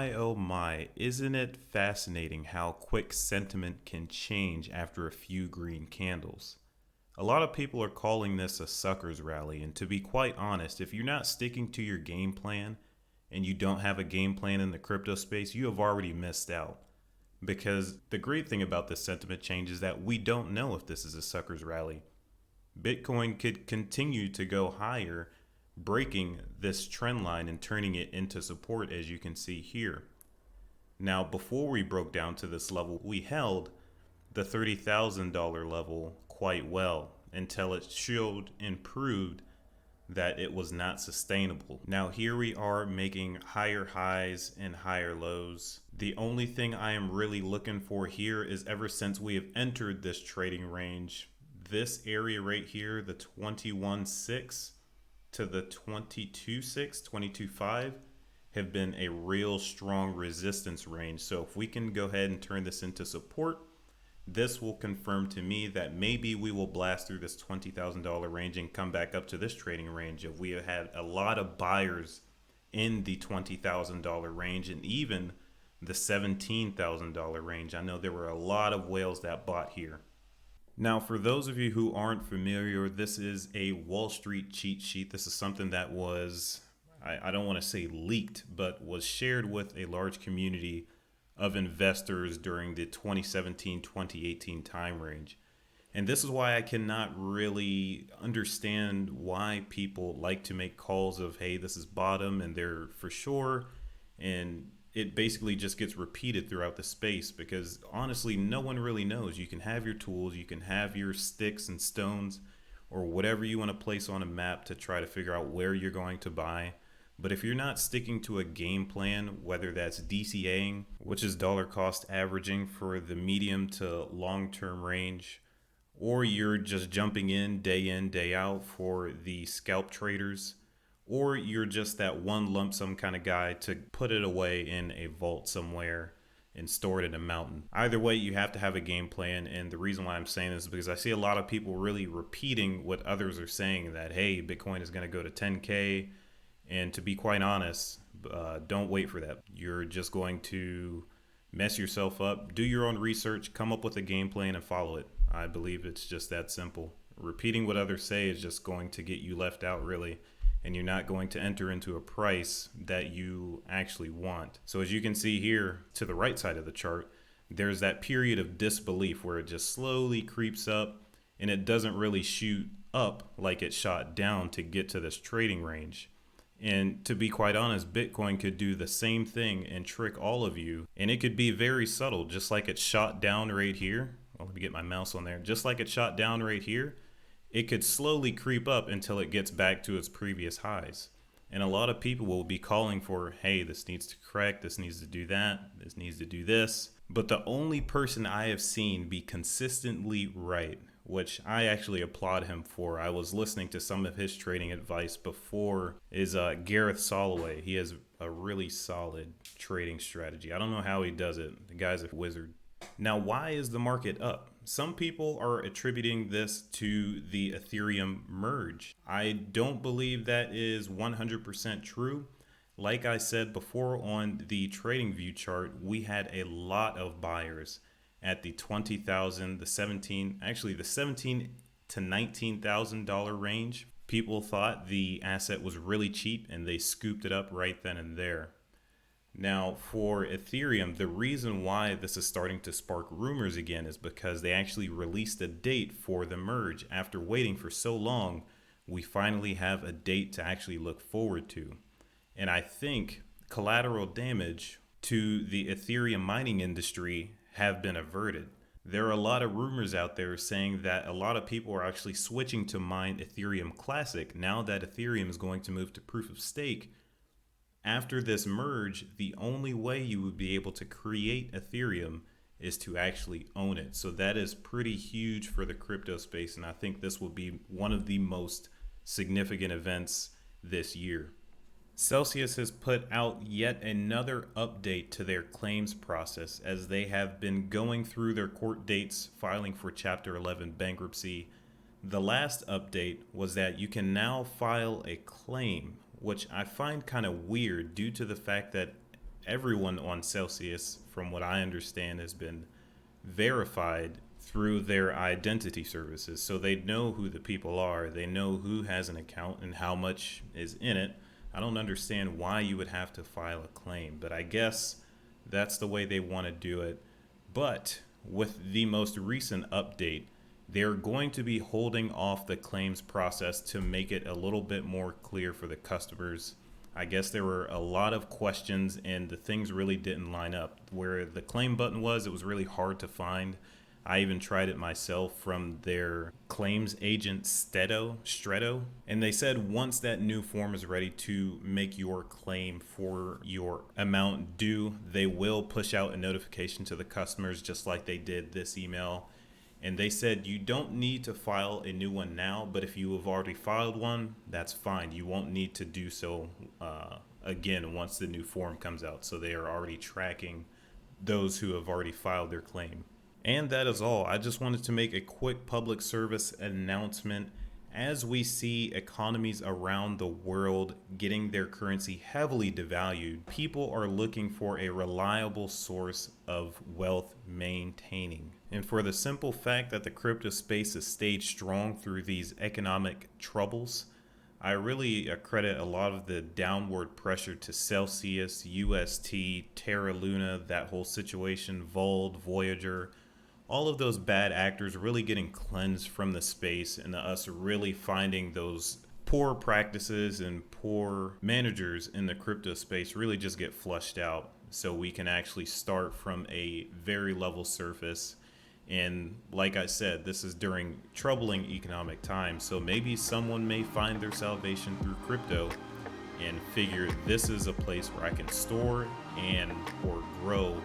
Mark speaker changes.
Speaker 1: My oh my, isn't it fascinating how quick sentiment can change after a few green candles? A lot of people are calling this a sucker's rally, and to be quite honest, if you're not sticking to your game plan and you don't have a game plan in the crypto space, you have already missed out. Because the great thing about this sentiment change is that we don't know if this is a sucker's rally. Bitcoin could continue to go higher, breaking this trend line and turning it into support, as you can see here. Now, before we broke down to this level, we held the $30,000 level quite well until it showed and proved that it was not sustainable. Now here we are making higher highs and higher lows. The only thing I am really looking for here is, ever since we have entered this trading range, this area right here, the 21.6 to the 22.6, 22.5, have been a real strong resistance range. So if we can go ahead and turn this into support, this will confirm to me that maybe we will blast through this $20,000 range and come back up to this trading range. If we have had a lot of buyers in the $20,000 range and even the $17,000 range. I know there were a lot of whales that bought here. Now, for those of you who aren't familiar, this is a Wall Street cheat sheet. This is something that was, I don't want to say leaked, but was shared with a large community of investors during the 2017-2018 time range. And this is why I cannot really understand why people like to make calls of, hey, this is bottom and they're for sure. And it basically just gets repeated throughout the space because honestly, no one really knows. You can have your tools, you can have your sticks and stones or whatever you want to place on a map to try to figure out where you're going to buy. But if you're not sticking to a game plan, whether that's DCAing, which is dollar cost averaging for the medium to long-term range, or you're just jumping in, day out for the scalp traders, or you're just that one lump sum kind of guy to put it away in a vault somewhere and store it in a mountain. Either way, you have to have a game plan. And the reason why I'm saying this is because I see a lot of people really repeating what others are saying, that, hey, Bitcoin is going to go to 10K. And to be quite honest, don't wait for that. You're just going to mess yourself up. Do your own research, come up with a game plan and follow it. I believe it's just that simple. Repeating what others say is just going to get you left out, really. And you're not going to enter into a price that you actually want. So as you can see here to the right side of the chart, there's that period of disbelief where it just slowly creeps up and it doesn't really shoot up like it shot down to get to this trading range. And to be quite honest, Bitcoin could do the same thing and trick all of you. And it could be very subtle, just like it shot down right here. Well, let me get my mouse on there. Just like it shot down right here, it could slowly creep up until it gets back to its previous highs. And a lot of people will be calling for, hey, this needs to correct, this needs to do that, this needs to do this. But the only person I have seen be consistently right, which I actually applaud him for, I was listening to some of his trading advice before, is Gareth Soloway. He has a really solid trading strategy. I don't know how he does it. The guy's a wizard. Now, why is the market up? Some people are attributing this to the Ethereum merge. I don't believe that is 100% true. Like I said before on the trading view chart, we had a lot of buyers at the 20,000, the 17, actually the 17 to $19,000 range. People thought the asset was really cheap and they scooped it up right then and there. Now for Ethereum, the reason why this is starting to spark rumors again is because they actually released a date for the merge. After waiting for so long, we finally have a date to actually look forward to. And I think collateral damage to the Ethereum mining industry have been averted. There are a lot of rumors out there saying that a lot of people are actually switching to mine Ethereum Classic now that Ethereum is going to move to proof of stake. After this merge, the only way you would be able to create Ethereum is to actually own it. So that is pretty huge for the crypto space, and I think this will be one of the most significant events this year. Celsius has put out yet another update to their claims process as they have been going through their court dates filing for Chapter 11 bankruptcy. The last update was that you can now file a claim, which I find kind of weird due to the fact that everyone on Celsius, from what I understand, has been verified through their identity services. So they know who the people are, they know who has an account and how much is in it. I don't understand why you would have to file a claim, but I guess that's the way they want to do it. But with the most recent update, they're going to be holding off the claims process to make it a little bit more clear for the customers. I guess there were a lot of questions and the things really didn't line up. Where the claim button was, it was really hard to find. I even tried it myself from their claims agent Stretto, and they said once that new form is ready to make your claim for your amount due, they will push out a notification to the customers just like they did this email. And they said you don't need to file a new one now, but if you have already filed one, that's fine. You won't need to do so again once the new form comes out. So they are already tracking those who have already filed their claim. And that is all. I just wanted to make a quick public service announcement. As we see economies around the world getting their currency heavily devalued, people are looking for a reliable source of wealth maintaining. And for the simple fact that the crypto space has stayed strong through these economic troubles, I really credit a lot of the downward pressure to Celsius, UST, Terra Luna, that whole situation, Vold, Voyager, all of those bad actors really getting cleansed from the space, and us really finding those poor practices and poor managers in the crypto space really just get flushed out, so we can actually start from a very level surface. And like I said, this is during troubling economic times, so maybe someone may find their salvation through crypto and figure this is a place where I can store and or grow